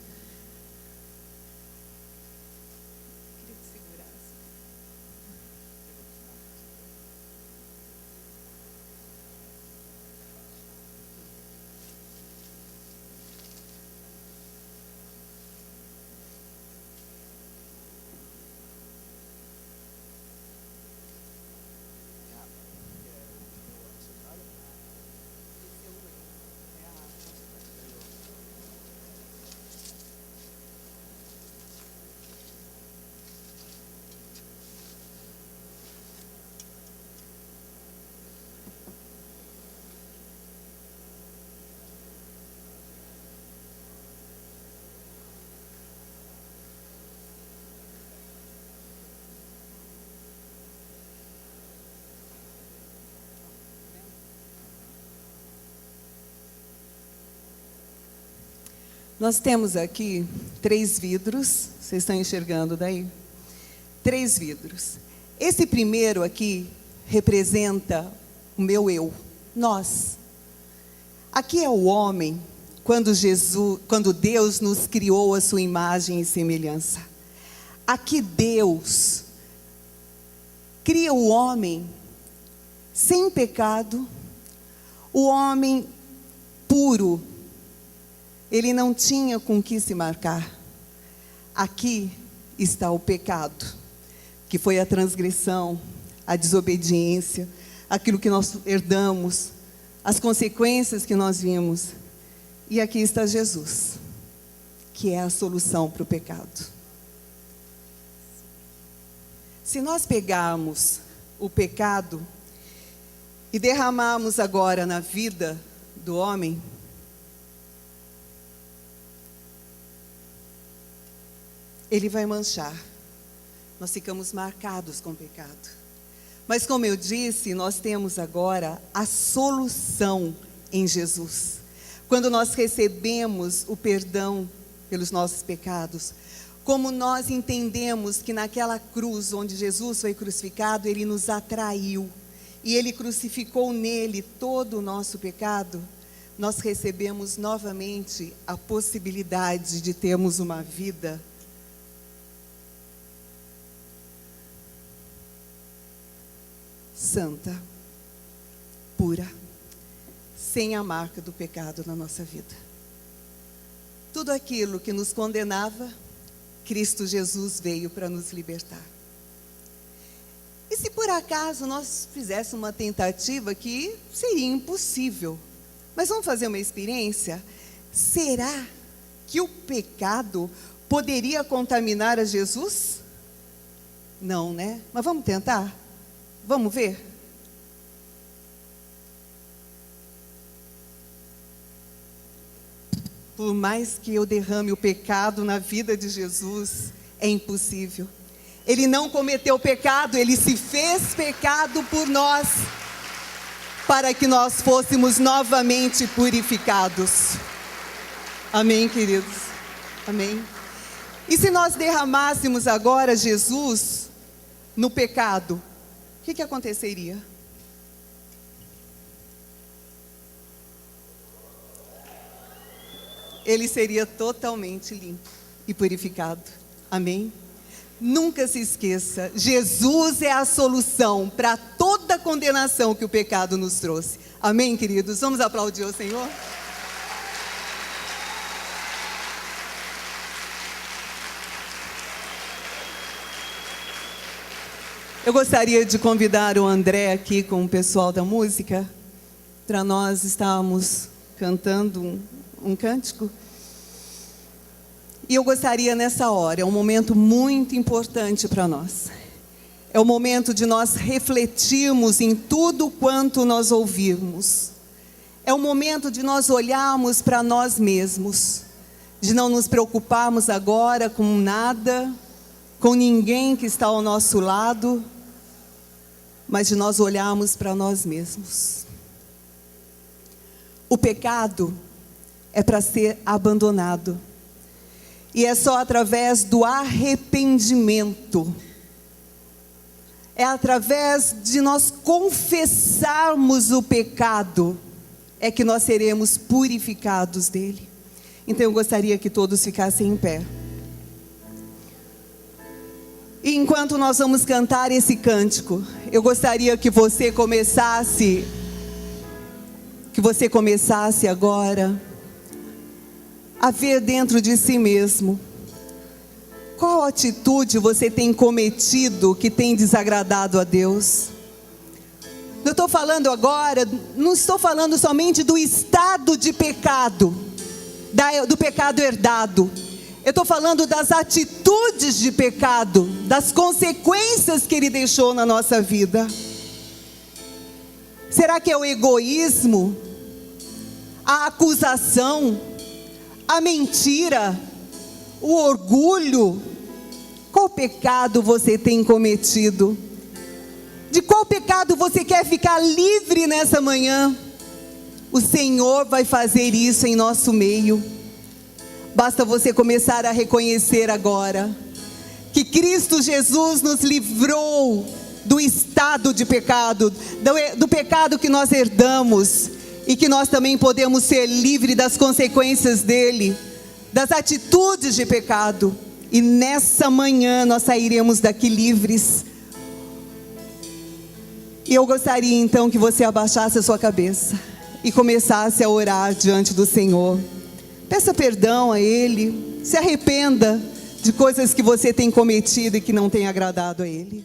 Nós temos aqui 3 vidros, vocês estão enxergando daí? 3 vidros. Esse primeiro aqui representa o meu eu, nós. Aqui é o homem, quando Deus nos criou a sua imagem e semelhança. Aqui Deus cria o homem sem pecado, o homem puro. Ele não tinha com que se marcar. Aqui está o pecado, que foi a transgressão, a desobediência, aquilo que nós herdamos, as consequências que nós vimos. E aqui está Jesus, que é a solução para o pecado. Se nós pegarmos o pecado e derramarmos agora na vida do homem, ele vai manchar. Nós ficamos marcados com o pecado. Mas como eu disse, nós temos agora a solução em Jesus. Quando nós recebemos o perdão pelos nossos pecados, como nós entendemos que naquela cruz onde Jesus foi crucificado, Ele nos atraiu e Ele crucificou nele todo o nosso pecado, nós recebemos novamente a possibilidade de termos uma vida santa, pura, sem a marca do pecado na nossa vida. Tudo aquilo que nos condenava, Cristo Jesus veio para nos libertar. E se por acaso nós fizéssemos uma tentativa que seria impossível, mas vamos fazer uma experiência? Será que o pecado poderia contaminar a Jesus? Não, né? Mas vamos tentar? Vamos ver? Por mais que eu derrame o pecado na vida de Jesus, é impossível. Ele não cometeu pecado, Ele se fez pecado por nós, para que nós fôssemos novamente purificados. Amém, queridos? Amém? E se nós derramássemos agora Jesus no pecado, o que aconteceria? Ele seria totalmente limpo e purificado. Amém? Nunca se esqueça, Jesus é a solução para toda a condenação que o pecado nos trouxe. Amém, queridos? Vamos aplaudir o Senhor? Eu gostaria de convidar o André aqui com o pessoal da música, para nós estarmos cantando um cântico. E eu gostaria nessa hora, é um momento muito importante para nós. É o momento de nós refletirmos em tudo quanto nós ouvirmos. É o momento de nós olharmos para nós mesmos, de não nos preocuparmos agora com nada, com ninguém que está ao nosso lado, mas de nós olharmos para nós mesmos. O pecado é para ser abandonado. E é só através do arrependimento. É através de nós confessarmos o pecado, é que nós seremos purificados dele. Então eu gostaria que todos ficassem em pé. E enquanto nós vamos cantar esse cântico, eu gostaria que você começasse agora a ver dentro de si mesmo qual atitude você tem cometido que tem desagradado a Deus. Eu estou falando agora, não estou falando somente do estado de pecado, do pecado herdado. Eu estou falando das atitudes de pecado, das consequências que ele deixou na nossa vida. Será que é o egoísmo, a acusação, a mentira, o orgulho? Qual pecado você tem cometido? De qual pecado você quer ficar livre nessa manhã? O Senhor vai fazer isso em nosso meio. Basta você começar a reconhecer agora que Cristo Jesus nos livrou do estado de pecado, do pecado que nós herdamos, e que nós também podemos ser livres das consequências dele, das atitudes de pecado. E nessa manhã nós sairemos daqui livres. E eu gostaria então que você abaixasse a sua cabeça e começasse a orar diante do Senhor. Peça perdão a Ele, se arrependa de coisas que você tem cometido e que não tem agradado a Ele.